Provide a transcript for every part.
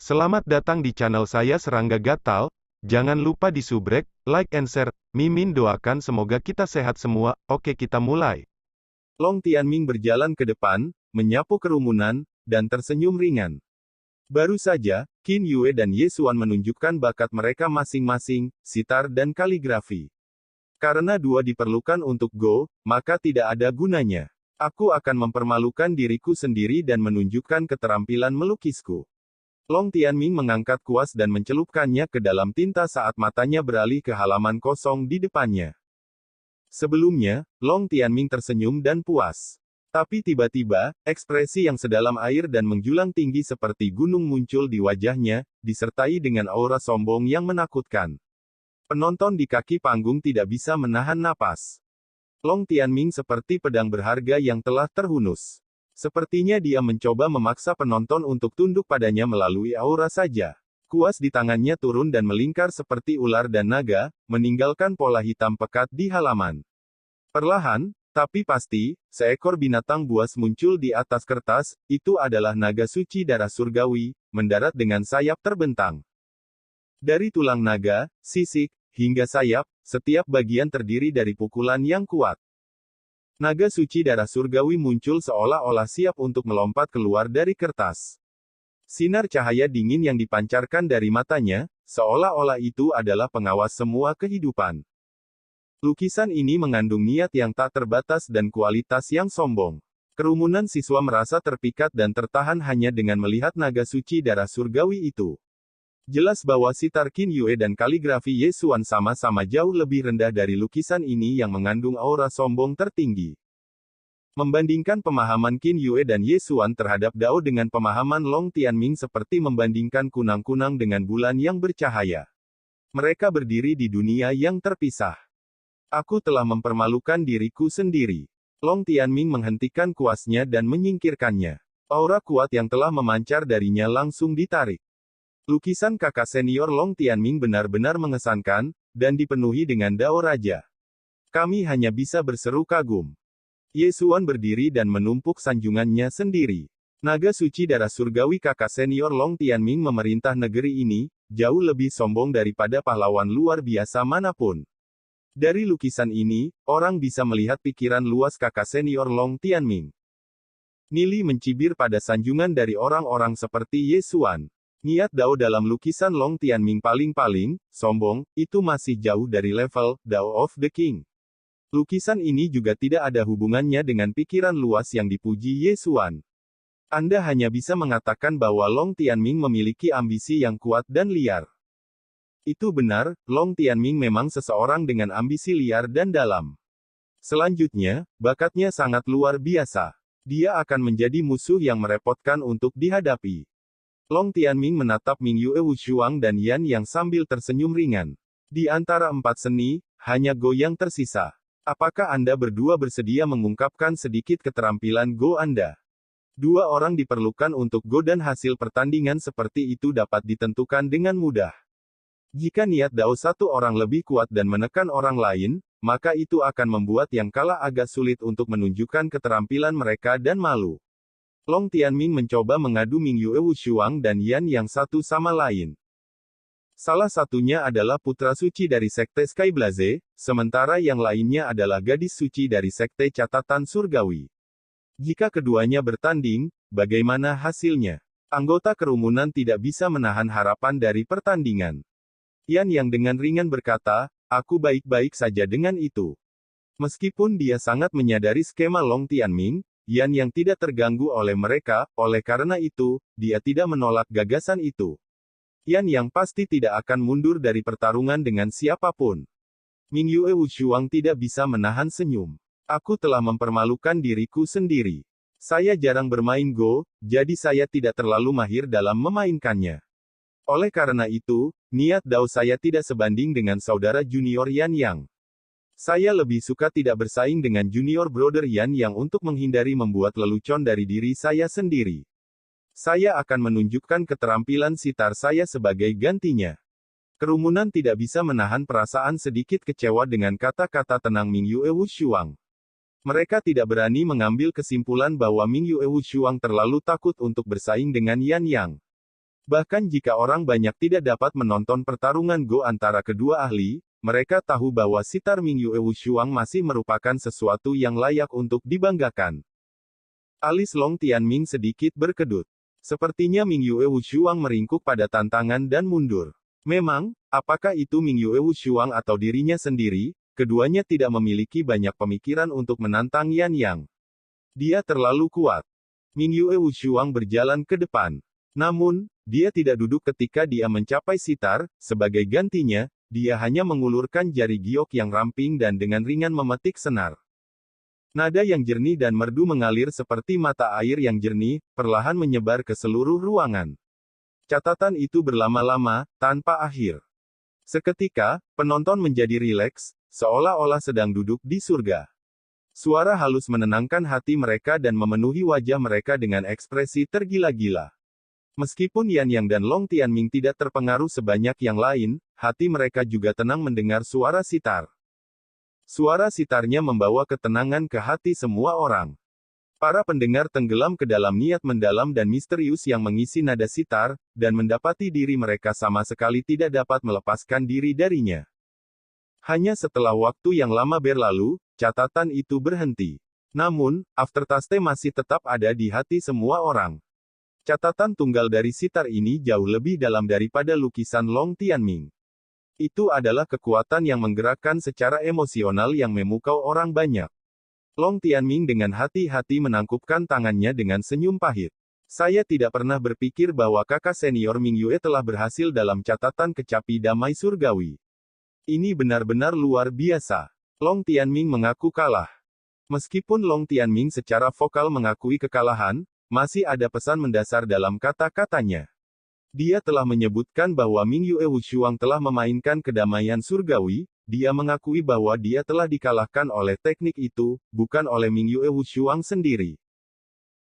Selamat datang di channel saya Serangga Gatal. Jangan lupa di subrek, like and share. Mimin doakan semoga kita sehat semua. Oke, kita mulai. Long Tianming berjalan ke depan, menyapu kerumunan, dan tersenyum ringan. Baru saja, Qin Yue dan Ye Xuan menunjukkan bakat mereka masing-masing, sitar dan kaligrafi. Karena dua diperlukan untuk Go, maka tidak ada gunanya. Aku akan mempermalukan diriku sendiri dan menunjukkan keterampilan melukisku. Long Tianming mengangkat kuas dan mencelupkannya ke dalam tinta saat matanya beralih ke halaman kosong di depannya. Sebelumnya, Long Tianming tersenyum dan puas. Tapi tiba-tiba, ekspresi yang sedalam air dan menjulang tinggi seperti gunung muncul di wajahnya, disertai dengan aura sombong yang menakutkan. Penonton di kaki panggung tidak bisa menahan napas. Long Tianming seperti pedang berharga yang telah terhunus. Sepertinya dia mencoba memaksa penonton untuk tunduk padanya melalui aura saja. Kuas di tangannya turun dan melingkar seperti ular dan naga, meninggalkan pola hitam pekat di halaman. Perlahan, tapi pasti, seekor binatang buas muncul di atas kertas. Itu adalah naga suci darah surgawi, mendarat dengan sayap terbentang. Dari tulang naga, sisik, hingga sayap, setiap bagian terdiri dari pukulan yang kuat. Naga suci darah surgawi muncul seolah-olah siap untuk melompat keluar dari kertas. Sinar cahaya dingin yang dipancarkan dari matanya, seolah-olah itu adalah pengawas semua kehidupan. Lukisan ini mengandung niat yang tak terbatas dan kualitas yang sombong. Kerumunan siswa merasa terpikat dan tertahan hanya dengan melihat naga suci darah surgawi itu. Jelas bahwa sitar Qin Yue dan kaligrafi Ye Xuan sama-sama jauh lebih rendah dari lukisan ini yang mengandung aura sombong tertinggi. Membandingkan pemahaman Qin Yue dan Ye Xuan terhadap Dao dengan pemahaman Long Tianming seperti membandingkan kunang-kunang dengan bulan yang bercahaya. Mereka berdiri di dunia yang terpisah. Aku telah mempermalukan diriku sendiri. Long Tianming menghentikan kuasnya dan menyingkirkannya. Aura kuat yang telah memancar darinya langsung ditarik. Lukisan kakak senior Long Tianming benar-benar mengesankan, dan dipenuhi dengan Dao Raja. Kami hanya bisa berseru kagum. Ye Xuan berdiri dan menumpuk sanjungannya sendiri. Naga suci darah surgawi kakak senior Long Tianming memerintah negeri ini, jauh lebih sombong daripada pahlawan luar biasa manapun. Dari lukisan ini, orang bisa melihat pikiran luas kakak senior Long Tianming. Nili mencibir pada sanjungan dari orang-orang seperti Ye Xuan. Niat Dao dalam lukisan Long Tianming paling-paling sombong, itu masih jauh dari level Dao of the King. Lukisan ini juga tidak ada hubungannya dengan pikiran luas yang dipuji Ye Xuan. Anda hanya bisa mengatakan bahwa Long Tianming memiliki ambisi yang kuat dan liar. Itu benar, Long Tianming memang seseorang dengan ambisi liar dan dalam. Selanjutnya, bakatnya sangat luar biasa. Dia akan menjadi musuh yang merepotkan untuk dihadapi. Long Tianming menatap Ming Yue Wushuang dan Yan yang sambil tersenyum ringan. Di antara empat seni, hanya Go yang tersisa. Apakah Anda berdua bersedia mengungkapkan sedikit keterampilan Go Anda? Dua orang diperlukan untuk Go dan hasil pertandingan seperti itu dapat ditentukan dengan mudah. Jika niat Dao satu orang lebih kuat dan menekan orang lain, maka itu akan membuat yang kalah agak sulit untuk menunjukkan keterampilan mereka dan malu. Long Tianming mencoba mengadu Ming Yue Wushuang dan Yan yang satu sama lain. Salah satunya adalah putra suci dari Sekte Sky Blaze, sementara yang lainnya adalah gadis suci dari Sekte Catatan Surgawi. Jika keduanya bertanding, bagaimana hasilnya? Anggota kerumunan tidak bisa menahan harapan dari pertandingan. Yan yang dengan ringan berkata, aku baik-baik saja dengan itu. Meskipun dia sangat menyadari skema Long Tianming, Yan yang tidak terganggu oleh mereka, oleh karena itu, dia tidak menolak gagasan itu. Yan yang pasti tidak akan mundur dari pertarungan dengan siapapun. Ming Yue Wushuang tidak bisa menahan senyum. Aku telah mempermalukan diriku sendiri. Saya jarang bermain Go, jadi saya tidak terlalu mahir dalam memainkannya. Oleh karena itu, niat Dao saya tidak sebanding dengan saudara junior Yan Yang. Saya lebih suka tidak bersaing dengan junior brother Yan yang untuk menghindari membuat lelucon dari diri saya sendiri. Saya akan menunjukkan keterampilan sitar saya sebagai gantinya. Kerumunan tidak bisa menahan perasaan sedikit kecewa dengan kata-kata tenang Ming Yue Wushuang. Mereka tidak berani mengambil kesimpulan bahwa Ming Yue Wushuang terlalu takut untuk bersaing dengan Yan Yang. Bahkan jika orang banyak tidak dapat menonton pertarungan Go antara kedua ahli, mereka tahu bahwa sitar Mingyue Wushuang masih merupakan sesuatu yang layak untuk dibanggakan. Alis Long Tianming sedikit berkedut. Sepertinya Mingyue Wushuang meringkuk pada tantangan dan mundur. Memang, apakah itu Mingyue Wushuang atau dirinya sendiri, keduanya tidak memiliki banyak pemikiran untuk menantang Yan Yang. Dia terlalu kuat. Mingyue Wushuang berjalan ke depan. Namun, dia tidak duduk ketika dia mencapai sitar, sebagai gantinya, dia hanya mengulurkan jari giok yang ramping dan dengan ringan memetik senar. Nada yang jernih dan merdu mengalir seperti mata air yang jernih, perlahan menyebar ke seluruh ruangan. Catatan itu berlama-lama, tanpa akhir. Seketika, penonton menjadi rileks, seolah-olah sedang duduk di surga. Suara halus menenangkan hati mereka dan memenuhi wajah mereka dengan ekspresi tergila-gila. Meskipun Yan Yang dan Long Tianming tidak terpengaruh sebanyak yang lain, hati mereka juga tenang mendengar suara sitar. Suara sitarnya membawa ketenangan ke hati semua orang. Para pendengar tenggelam ke dalam niat mendalam dan misterius yang mengisi nada sitar, dan mendapati diri mereka sama sekali tidak dapat melepaskan diri darinya. Hanya setelah waktu yang lama berlalu, catatan itu berhenti. Namun, aftertaste masih tetap ada di hati semua orang. Catatan tunggal dari sitar ini jauh lebih dalam daripada lukisan Long Tianming. Itu adalah kekuatan yang menggerakkan secara emosional yang memukau orang banyak. Long Tianming dengan hati-hati menangkupkan tangannya dengan senyum pahit. Saya tidak pernah berpikir bahwa kakak senior Mingyue telah berhasil dalam catatan kecapi damai surgawi. Ini benar-benar luar biasa. Long Tianming mengaku kalah. Meskipun Long Tianming secara vokal mengakui kekalahan, masih ada pesan mendasar dalam kata-katanya. Dia telah menyebutkan bahwa Mingyue Wushuang telah memainkan kedamaian surgawi, dia mengakui bahwa dia telah dikalahkan oleh teknik itu, bukan oleh Mingyue Wushuang sendiri.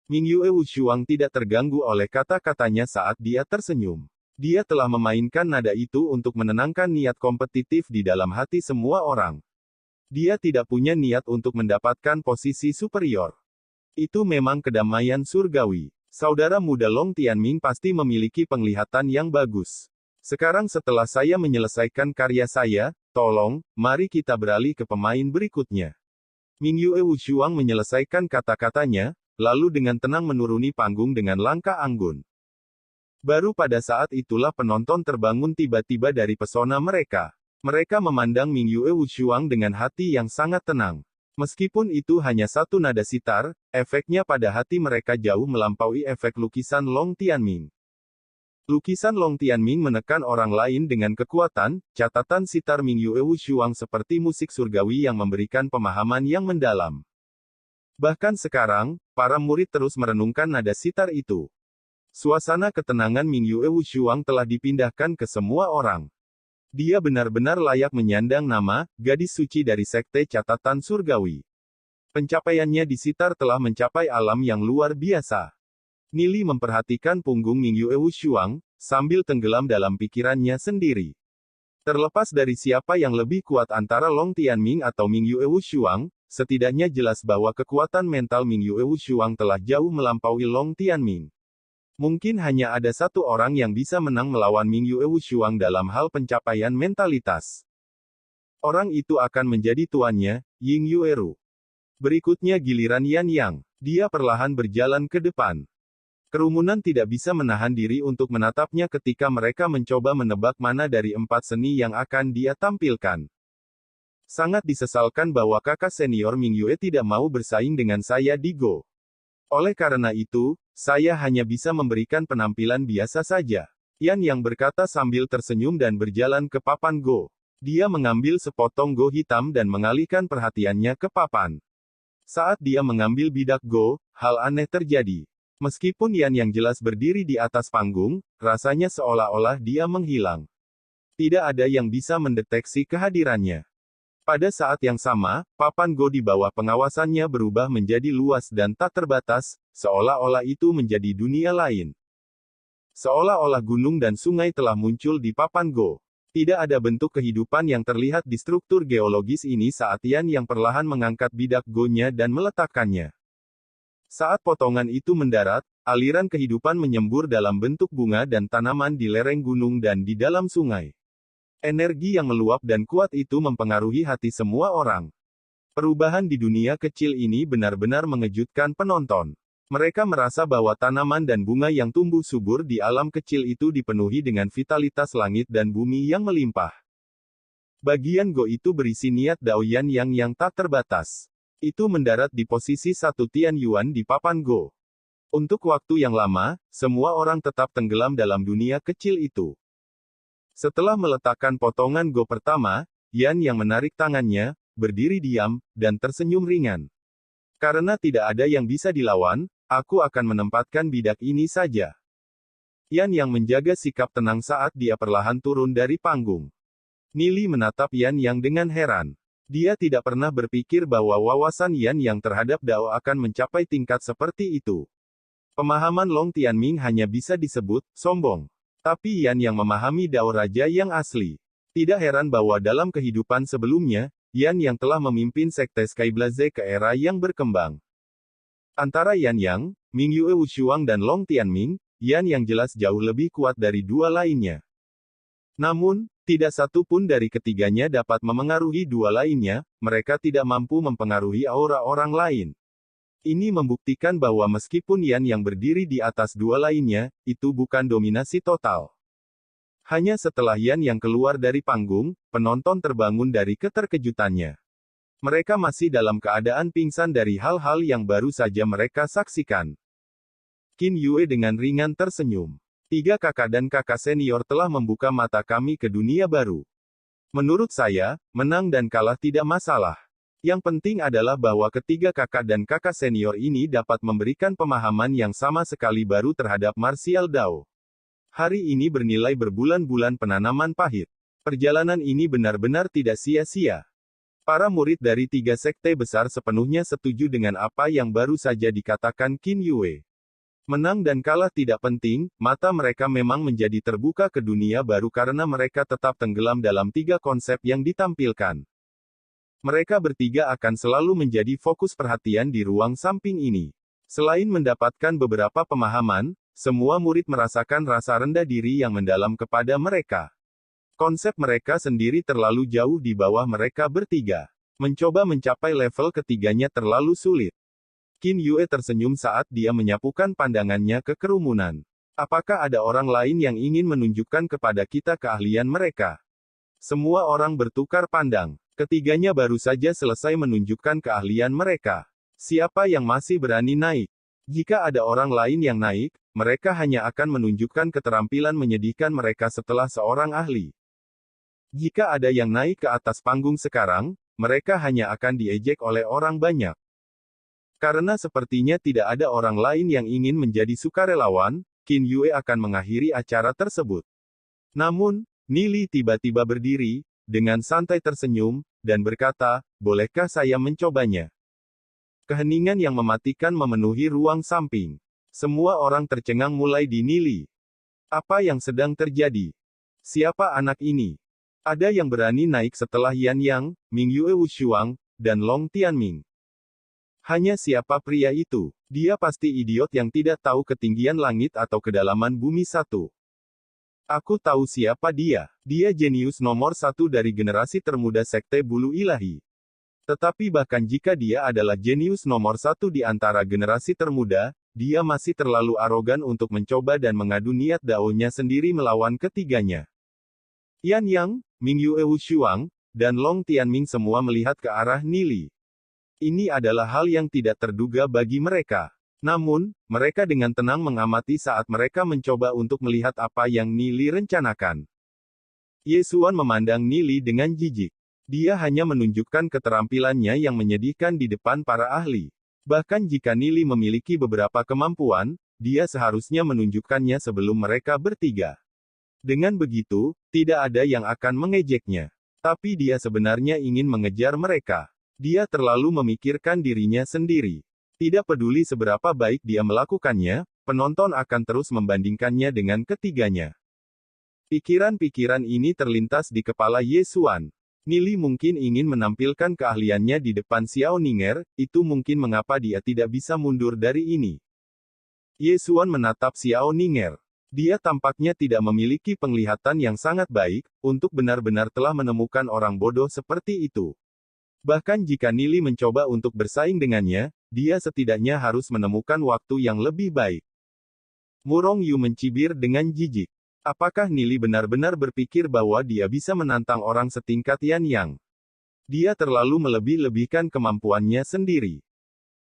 Mingyue Wushuang tidak terganggu oleh kata-katanya saat dia tersenyum. Dia telah memainkan nada itu untuk menenangkan niat kompetitif di dalam hati semua orang. Dia tidak punya niat untuk mendapatkan posisi superior. Itu memang kedamaian surgawi. Saudara muda Long Tianming pasti memiliki penglihatan yang bagus. Sekarang setelah saya menyelesaikan karya saya, tolong, mari kita beralih ke pemain berikutnya. Mingyue Wushuang menyelesaikan kata-katanya, lalu dengan tenang menuruni panggung dengan langkah anggun. Baru pada saat itulah penonton terbangun tiba-tiba dari pesona mereka. Mereka memandang Mingyue Wushuang dengan hati yang sangat tenang. Meskipun itu hanya satu nada sitar, efeknya pada hati mereka jauh melampaui efek lukisan Long Tianming. Lukisan Long Tianming menekan orang lain dengan kekuatan, catatan sitar Mingyue Wushuang seperti musik surgawi yang memberikan pemahaman yang mendalam. Bahkan sekarang, para murid terus merenungkan nada sitar itu. Suasana ketenangan Mingyue Wushuang telah dipindahkan ke semua orang. Dia benar-benar layak menyandang nama, gadis suci dari sekte catatan surgawi. Pencapaiannya di sitar telah mencapai alam yang luar biasa. Nili memperhatikan punggung Mingyue Wushuang, sambil tenggelam dalam pikirannya sendiri. Terlepas dari siapa yang lebih kuat antara Long Tianming atau Mingyue Wushuang, setidaknya jelas bahwa kekuatan mental Mingyue Wushuang telah jauh melampaui Long Tianming. Mungkin hanya ada satu orang yang bisa menang melawan Mingyue Wushuang dalam hal pencapaian mentalitas. Orang itu akan menjadi tuannya, Ying Yueru. Berikutnya giliran Yan Yang. Dia perlahan berjalan ke depan. Kerumunan tidak bisa menahan diri untuk menatapnya ketika mereka mencoba menebak mana dari empat seni yang akan dia tampilkan. Sangat disesalkan bahwa kakak senior Mingyue tidak mau bersaing dengan saya di Go. Oleh karena itu, saya hanya bisa memberikan penampilan biasa saja. Yan Yang berkata sambil tersenyum dan berjalan ke papan Go. Dia mengambil sepotong Go hitam dan mengalihkan perhatiannya ke papan. Saat dia mengambil bidak Go, hal aneh terjadi. Meskipun Yan Yang jelas berdiri di atas panggung, rasanya seolah-olah dia menghilang. Tidak ada yang bisa mendeteksi kehadirannya. Pada saat yang sama, papan Go di bawah pengawasannya berubah menjadi luas dan tak terbatas, seolah-olah itu menjadi dunia lain. Seolah-olah gunung dan sungai telah muncul di papan Go. Tidak ada bentuk kehidupan yang terlihat di struktur geologis ini saat Yan Yang perlahan mengangkat bidak Go-nya dan meletakkannya. Saat potongan itu mendarat, aliran kehidupan menyembur dalam bentuk bunga dan tanaman di lereng gunung dan di dalam sungai. Energi yang meluap dan kuat itu mempengaruhi hati semua orang. Perubahan di dunia kecil ini benar-benar mengejutkan penonton. Mereka merasa bahwa tanaman dan bunga yang tumbuh subur di alam kecil itu dipenuhi dengan vitalitas langit dan bumi yang melimpah. Bagian Go itu berisi niat Dao Yan yang tak terbatas. Itu mendarat di posisi 1 Tian Yuan di papan Go. Untuk waktu yang lama, semua orang tetap tenggelam dalam dunia kecil itu. Setelah meletakkan potongan Go pertama, Yan yang menarik tangannya, berdiri diam, dan tersenyum ringan. Karena tidak ada yang bisa dilawan, aku akan menempatkan bidak ini saja. Yan yang menjaga sikap tenang saat dia perlahan turun dari panggung. Nili menatap Yan yang dengan heran. Dia tidak pernah berpikir bahwa wawasan Yan yang terhadap Dao akan mencapai tingkat seperti itu. Pemahaman Long Tianming hanya bisa disebut sombong. Tapi Yan yang memahami Dao Raja yang asli. Tidak heran bahwa dalam kehidupan sebelumnya, Yan yang telah memimpin sekte Skyblaze ke era yang berkembang. Antara Yan Yang, Mingyue Wushuang dan Long Tianming, Yan yang jelas jauh lebih kuat dari dua lainnya. Namun, tidak satu pun dari ketiganya dapat memengaruhi dua lainnya, mereka tidak mampu mempengaruhi aura orang lain. Ini membuktikan bahwa meskipun Yan yang berdiri di atas dua lainnya, itu bukan dominasi total. Hanya setelah Yan yang keluar dari panggung, penonton terbangun dari keterkejutannya. Mereka masih dalam keadaan pingsan dari hal-hal yang baru saja mereka saksikan. Qin Yue dengan ringan tersenyum. 3 kakak dan kakak senior telah membuka mata kami ke dunia baru. Menurut saya, menang dan kalah tidak masalah. Yang penting adalah bahwa ketiga kakak dan kakak senior ini dapat memberikan pemahaman yang sama sekali baru terhadap martial Dao. Hari ini bernilai berbulan-bulan penanaman pahit. Perjalanan ini benar-benar tidak sia-sia. Para murid dari 3 sekte besar sepenuhnya setuju dengan apa yang baru saja dikatakan Qin Yue. Menang dan kalah tidak penting, mata mereka memang menjadi terbuka ke dunia baru karena mereka tetap tenggelam dalam 3 konsep yang ditampilkan. Mereka bertiga akan selalu menjadi fokus perhatian di ruang samping ini. Selain mendapatkan beberapa pemahaman, semua murid merasakan rasa rendah diri yang mendalam kepada mereka. Konsep mereka sendiri terlalu jauh di bawah mereka bertiga. Mencoba mencapai level ketiganya terlalu sulit. Qin Yue tersenyum saat dia menyapukan pandangannya ke kerumunan. Apakah ada orang lain yang ingin menunjukkan kepada kita keahlian mereka? Semua orang bertukar pandang. Ketiganya baru saja selesai menunjukkan keahlian mereka. Siapa yang masih berani naik? Jika ada orang lain yang naik, mereka hanya akan menunjukkan keterampilan menyedihkan mereka setelah seorang ahli. Jika ada yang naik ke atas panggung sekarang, mereka hanya akan diejek oleh orang banyak. Karena sepertinya tidak ada orang lain yang ingin menjadi sukarelawan, Qin Yue akan mengakhiri acara tersebut. Namun, Nili tiba-tiba berdiri, dengan santai tersenyum, dan berkata, bolehkah saya mencobanya? Keheningan yang mematikan memenuhi ruang samping. Semua orang tercengang mulai di Nili. Apa yang sedang terjadi? Siapa anak ini? Ada yang berani naik setelah Yan Yang, Mingyue Wushuang, dan Long Tianming. Hanya siapa pria itu? Dia pasti idiot yang tidak tahu ketinggian langit atau kedalaman bumi satu. Aku tahu siapa dia. Dia jenius nomor 1 dari generasi termuda Sekte Bulu Ilahi. Tetapi bahkan jika dia adalah jenius nomor 1 di antara generasi termuda, dia masih terlalu arogan untuk mencoba dan mengadu niat Dao-nya sendiri melawan ketiganya. Yan Yang, Mingyue Wushuang, dan Long Tianming semua melihat ke arah Nili. Ini adalah hal yang tidak terduga bagi mereka. Namun, mereka dengan tenang mengamati saat mereka mencoba untuk melihat apa yang Nili rencanakan. Ye Xuan memandang Nili dengan jijik. Dia hanya menunjukkan keterampilannya yang menyedihkan di depan para ahli. Bahkan jika Nili memiliki beberapa kemampuan, dia seharusnya menunjukkannya sebelum mereka bertiga. Dengan begitu, tidak ada yang akan mengejeknya. Tapi dia sebenarnya ingin mengejar mereka. Dia terlalu memikirkan dirinya sendiri. Tidak peduli seberapa baik dia melakukannya, penonton akan terus membandingkannya dengan ketiganya. Pikiran-pikiran ini terlintas di kepala Ye Xuan. Nili mungkin ingin menampilkan keahliannya di depan Xiao Ninger, itu mungkin mengapa dia tidak bisa mundur dari ini. Ye Xuan menatap Xiao Ninger. Dia tampaknya tidak memiliki penglihatan yang sangat baik, untuk benar-benar telah menemukan orang bodoh seperti itu. Bahkan jika Nili mencoba untuk bersaing dengannya, dia setidaknya harus menemukan waktu yang lebih baik. Murong Yu mencibir dengan jijik. Apakah Nili benar-benar berpikir bahwa dia bisa menantang orang setingkat Yan Yang? Dia terlalu melebih-lebihkan kemampuannya sendiri.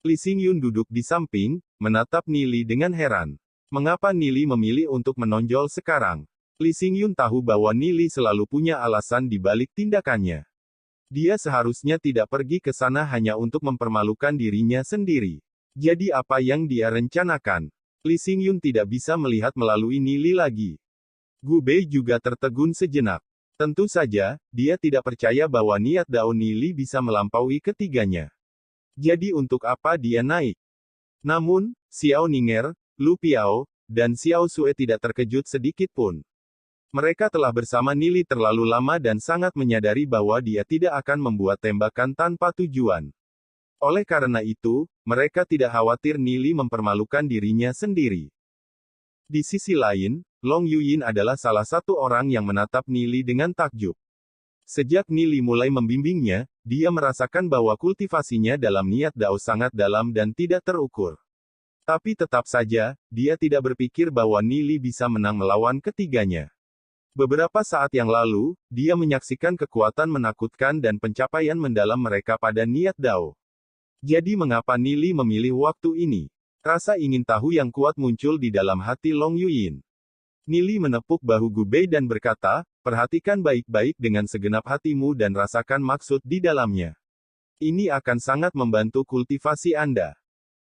Li Xingyun duduk di samping, menatap Nili dengan heran. Mengapa Nili memilih untuk menonjol sekarang? Li Xingyun tahu bahwa Nili selalu punya alasan di balik tindakannya. Dia seharusnya tidak pergi ke sana hanya untuk mempermalukan dirinya sendiri. Jadi apa yang dia rencanakan? Li Xingyun tidak bisa melihat melalui Nili lagi. Gu Bei juga tertegun sejenak. Tentu saja, dia tidak percaya bahwa niat Dao Nili bisa melampaui ketiganya. Jadi untuk apa dia naik? Namun, Xiao Ninger, Lu Piao, dan Xiao Sue tidak terkejut sedikit pun. Mereka telah bersama Nili terlalu lama dan sangat menyadari bahwa dia tidak akan membuat tembakan tanpa tujuan. Oleh karena itu, mereka tidak khawatir Nili mempermalukan dirinya sendiri. Di sisi lain, Long Yuyin adalah salah satu orang yang menatap Nili dengan takjub. Sejak Nili mulai membimbingnya, dia merasakan bahwa kultivasinya dalam niat Dao sangat dalam dan tidak terukur. Tapi tetap saja, dia tidak berpikir bahwa Nili bisa menang melawan ketiganya. Beberapa saat yang lalu, dia menyaksikan kekuatan menakutkan dan pencapaian mendalam mereka pada niat Dao. Jadi mengapa Nili memilih waktu ini? Rasa ingin tahu yang kuat muncul di dalam hati Long Yuyin. Nili menepuk bahu Gu Bei dan berkata, perhatikan baik-baik dengan segenap hatimu dan rasakan maksud di dalamnya. Ini akan sangat membantu kultivasi Anda.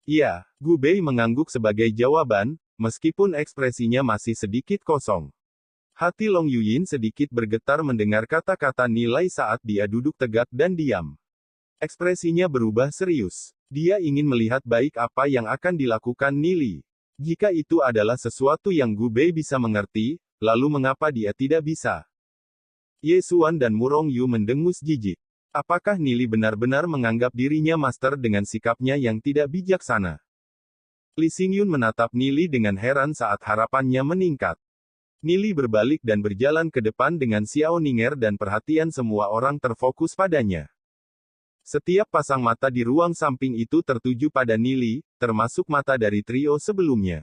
Ya, Gu Bei mengangguk sebagai jawaban, meskipun ekspresinya masih sedikit kosong. Hati Long Yuyin sedikit bergetar mendengar kata-kata nilai saat dia duduk tegak dan diam. Ekspresinya berubah serius. Dia ingin melihat baik apa yang akan dilakukan Nili. Jika itu adalah sesuatu yang Gu Bei bisa mengerti, lalu mengapa dia tidak bisa? Ye Xuan dan Murong Yu mendengus jijik. Apakah Nili benar-benar menganggap dirinya master dengan sikapnya yang tidak bijaksana? Li Xingyun menatap Nili dengan heran saat harapannya meningkat. Nili berbalik dan berjalan ke depan dengan Xiao Ninger dan perhatian semua orang terfokus padanya. Setiap pasang mata di ruang samping itu tertuju pada Nili, termasuk mata dari trio sebelumnya.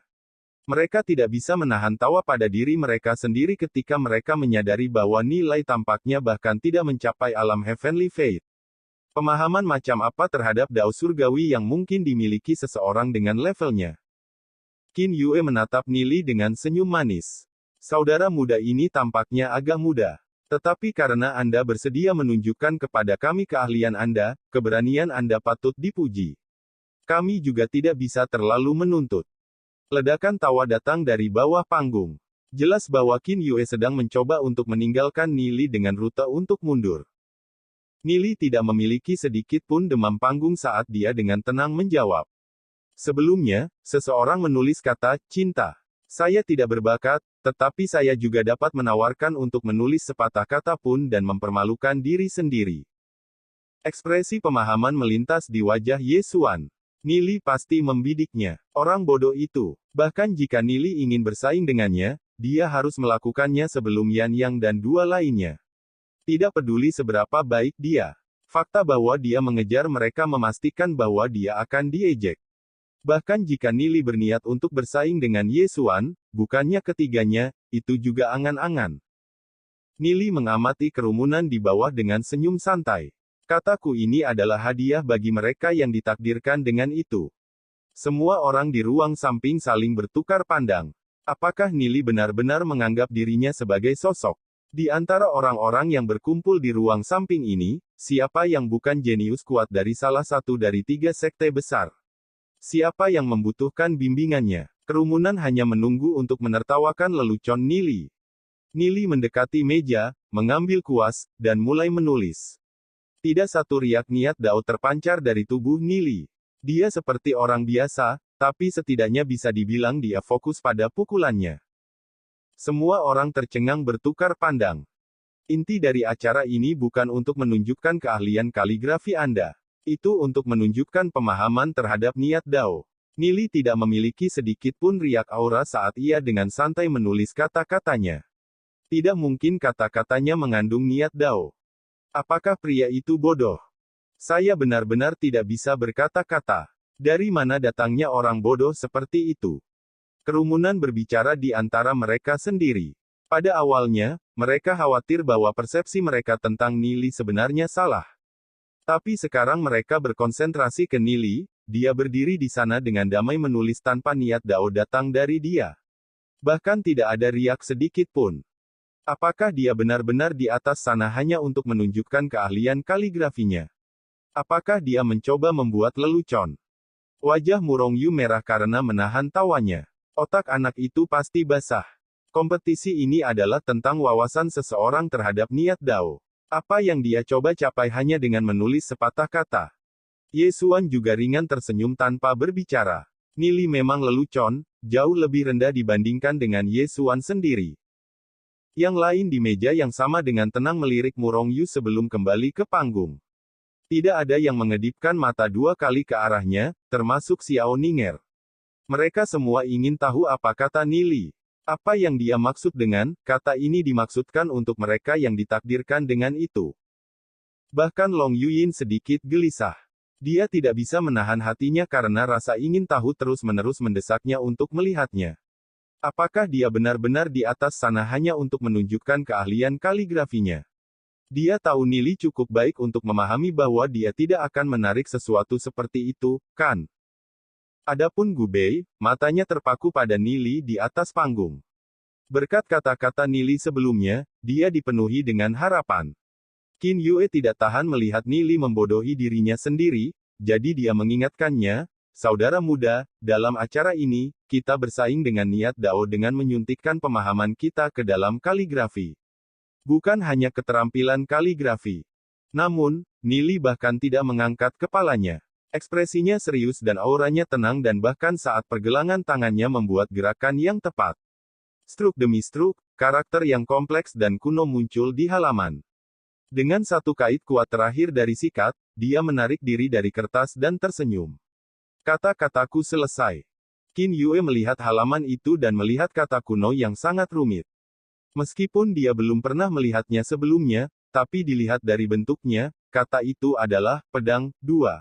Mereka tidak bisa menahan tawa pada diri mereka sendiri ketika mereka menyadari bahwa nilai tampaknya bahkan tidak mencapai alam Heavenly Fate. Pemahaman macam apa terhadap Dao Surgawi yang mungkin dimiliki seseorang dengan levelnya? Qin Yue menatap Nili dengan senyum manis. Saudara muda ini tampaknya agak muda. Tetapi karena Anda bersedia menunjukkan kepada kami keahlian Anda, keberanian Anda patut dipuji. Kami juga tidak bisa terlalu menuntut. Ledakan tawa datang dari bawah panggung. Jelas bahwa Qin Yue sedang mencoba untuk meninggalkan Nili dengan rute untuk mundur. Nili tidak memiliki sedikit pun demam panggung saat dia dengan tenang menjawab. Sebelumnya, seseorang menulis kata, cinta. Saya tidak berbakat, tetapi saya juga dapat menawarkan untuk menulis sepatah kata pun dan mempermalukan diri sendiri. Ekspresi pemahaman melintas di wajah Ye Xuan. Nili pasti membidiknya. Orang bodoh itu. Bahkan jika Nili ingin bersaing dengannya, dia harus melakukannya sebelum Yan Yang dan dua lainnya. Tidak peduli seberapa baik dia. Fakta bahwa dia mengejar mereka memastikan bahwa dia akan diejek. Bahkan jika Nili berniat untuk bersaing dengan Ye Xuan, bukannya ketiganya, itu juga angan-angan. Nili mengamati kerumunan di bawah dengan senyum santai. Kataku ini adalah hadiah bagi mereka yang ditakdirkan dengan itu. Semua orang di ruang samping saling bertukar pandang. Apakah Nili benar-benar menganggap dirinya sebagai sosok? Di antara orang-orang yang berkumpul di ruang samping ini, siapa yang bukan jenius kuat dari salah satu dari 3 sekte besar? Siapa yang membutuhkan bimbingannya? Kerumunan hanya menunggu untuk menertawakan lelucon Nili. Nili mendekati meja, mengambil kuas, dan mulai menulis. Tidak satu riak niat Dao terpancar dari tubuh Nili. Dia seperti orang biasa, tapi setidaknya bisa dibilang dia fokus pada pukulannya. Semua orang tercengang bertukar pandang. Inti dari acara ini bukan untuk menunjukkan keahlian kaligrafi Anda. Itu untuk menunjukkan pemahaman terhadap niat Dao. Nili tidak memiliki sedikit pun riak aura saat ia dengan santai menulis kata-katanya. Tidak mungkin kata-katanya mengandung niat Dao. Apakah pria itu bodoh? Saya benar-benar tidak bisa berkata-kata. Dari mana datangnya orang bodoh seperti itu? Kerumunan berbicara di antara mereka sendiri. Pada awalnya, mereka khawatir bahwa persepsi mereka tentang Nili sebenarnya salah. Tapi sekarang mereka berkonsentrasi ke Nili. Dia berdiri di sana dengan damai menulis tanpa niat Dao datang dari dia. Bahkan tidak ada riak sedikit pun. Apakah dia benar-benar di atas sana hanya untuk menunjukkan keahlian kaligrafinya? Apakah dia mencoba membuat lelucon? Wajah Murong Yu merah karena menahan tawanya. Otak anak itu pasti basah. Kompetisi ini adalah tentang wawasan seseorang terhadap niat Dao. Apa yang dia coba capai hanya dengan menulis sepatah kata. Ye Xuan juga ringan tersenyum tanpa berbicara. Nili memang lelucon, jauh lebih rendah dibandingkan dengan Ye Xuan sendiri. Yang lain di meja yang sama dengan tenang melirik Murong Yu sebelum kembali ke panggung. Tidak ada yang mengedipkan mata dua kali ke arahnya, termasuk Xiao Ninger. Mereka semua ingin tahu apa kata Nili. Apa yang dia maksud dengan kata ini dimaksudkan untuk mereka yang ditakdirkan dengan itu. Bahkan Long Yuyin sedikit gelisah. Dia tidak bisa menahan hatinya karena rasa ingin tahu terus-menerus mendesaknya untuk melihatnya. Apakah dia benar-benar di atas sana hanya untuk menunjukkan keahlian kaligrafinya? Dia tahu Nili cukup baik untuk memahami bahwa dia tidak akan menarik sesuatu seperti itu, kan? Adapun Gu Bei, matanya terpaku pada Nili di atas panggung. Berkat kata-kata Nili sebelumnya, dia dipenuhi dengan harapan. Qin Yue tidak tahan melihat Nili membodohi dirinya sendiri, jadi dia mengingatkannya, saudara muda, dalam acara ini, kita bersaing dengan niat Dao dengan menyuntikkan pemahaman kita ke dalam kaligrafi. Bukan hanya keterampilan kaligrafi. Namun, Nili bahkan tidak mengangkat kepalanya. Ekspresinya serius dan auranya tenang dan bahkan saat pergelangan tangannya membuat gerakan yang tepat. Struk demi struk, karakter yang kompleks dan kuno muncul di halaman. Dengan satu kait kuat terakhir dari sikat, dia menarik diri dari kertas dan tersenyum. Kata-kataku selesai. Qin Yue melihat halaman itu dan melihat kata kuno yang sangat rumit. Meskipun dia belum pernah melihatnya sebelumnya, tapi dilihat dari bentuknya, kata itu adalah pedang 2.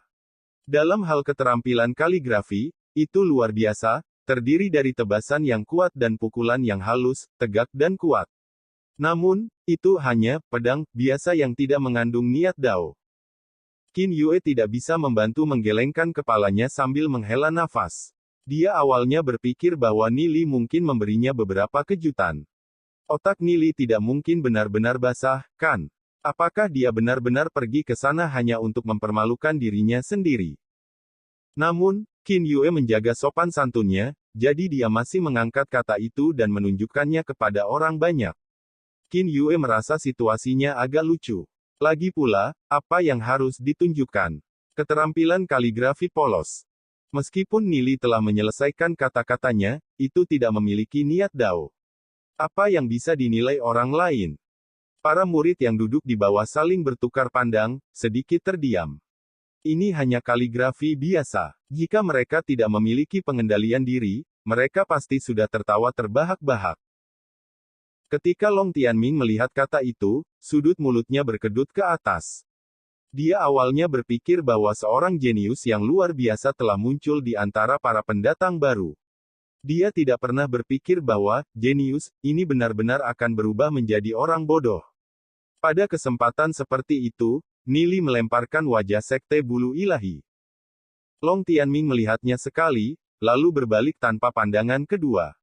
Dalam hal keterampilan kaligrafi, itu luar biasa, terdiri dari tebasan yang kuat dan pukulan yang halus, tegak dan kuat. Namun, itu hanya pedang biasa yang tidak mengandung niat Dao. Qin Yue tidak bisa membantu menggelengkan kepalanya sambil menghela nafas. Dia awalnya berpikir bahwa Nili mungkin memberinya beberapa kejutan. Otak Nili tidak mungkin benar-benar basah, kan? Apakah dia benar-benar pergi ke sana hanya untuk mempermalukan dirinya sendiri? Namun, Qin Yue menjaga sopan santunnya, jadi dia masih mengangkat kata itu dan menunjukkannya kepada orang banyak. Qin Yue merasa situasinya agak lucu. Lagi pula, apa yang harus ditunjukkan? Keterampilan kaligrafi polos. Meskipun Nili telah menyelesaikan kata-katanya, itu tidak memiliki niat Dao. Apa yang bisa dinilai orang lain? Para murid yang duduk di bawah saling bertukar pandang, sedikit terdiam. Ini hanya kaligrafi biasa. Jika mereka tidak memiliki pengendalian diri, mereka pasti sudah tertawa terbahak-bahak. Ketika Long Tianming melihat kata itu, sudut mulutnya berkedut ke atas. Dia awalnya berpikir bahwa seorang jenius yang luar biasa telah muncul di antara para pendatang baru. Dia tidak pernah berpikir bahwa jenius ini benar-benar akan berubah menjadi orang bodoh. Pada kesempatan seperti itu, Nili melemparkan wajah sekte bulu ilahi. Long Tianming melihatnya sekali, lalu berbalik tanpa pandangan kedua.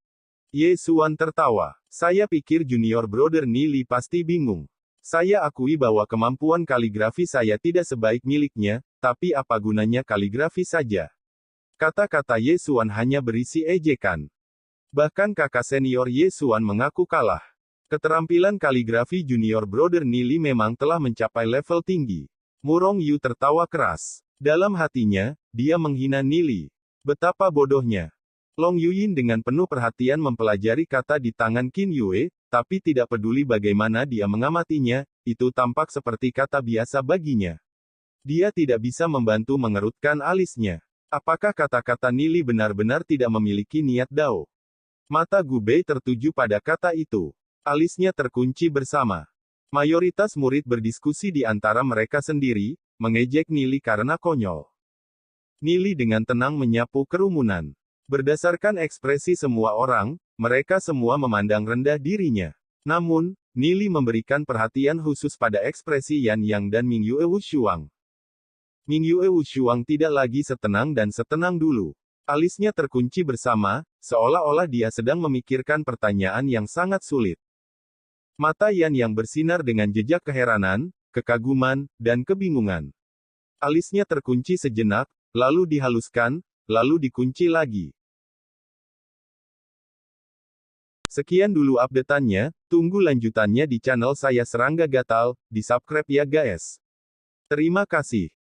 Ye Xuan tertawa. Saya pikir junior brother Nili pasti bingung. Saya akui bahwa kemampuan kaligrafi saya tidak sebaik miliknya, tapi apa gunanya kaligrafi saja? Kata-kata Ye Xuan hanya berisi ejekan. Bahkan kakak senior Ye Xuan mengaku kalah. Keterampilan kaligrafi junior brother Nili memang telah mencapai level tinggi. Murong Yu tertawa keras. Dalam hatinya, dia menghina Nili. Betapa bodohnya. Long Yuyin dengan penuh perhatian mempelajari kata di tangan Qin Yue, tapi tidak peduli bagaimana dia mengamatinya, itu tampak seperti kata biasa baginya. Dia tidak bisa membantu mengerutkan alisnya. Apakah kata-kata Nili benar-benar tidak memiliki niat Dao? Mata Gubei tertuju pada kata itu. Alisnya terkunci bersama. Mayoritas murid berdiskusi di antara mereka sendiri, mengejek Nili karena konyol. Nili dengan tenang menyapu kerumunan. Berdasarkan ekspresi semua orang, mereka semua memandang rendah dirinya. Namun, Nili memberikan perhatian khusus pada ekspresi Yan Yang dan Ming Yue Wushuang. Ming Yue Wushuang tidak lagi setenang dan setenang dulu. Alisnya terkunci bersama, seolah-olah dia sedang memikirkan pertanyaan yang sangat sulit. Mata Yan yang bersinar dengan jejak keheranan, kekaguman, dan kebingungan. Alisnya terkunci sejenak, lalu dihaluskan, lalu dikunci lagi. Sekian dulu update-annya, tunggu lanjutannya di channel saya Serangga Gatal, di subscribe ya guys. Terima kasih.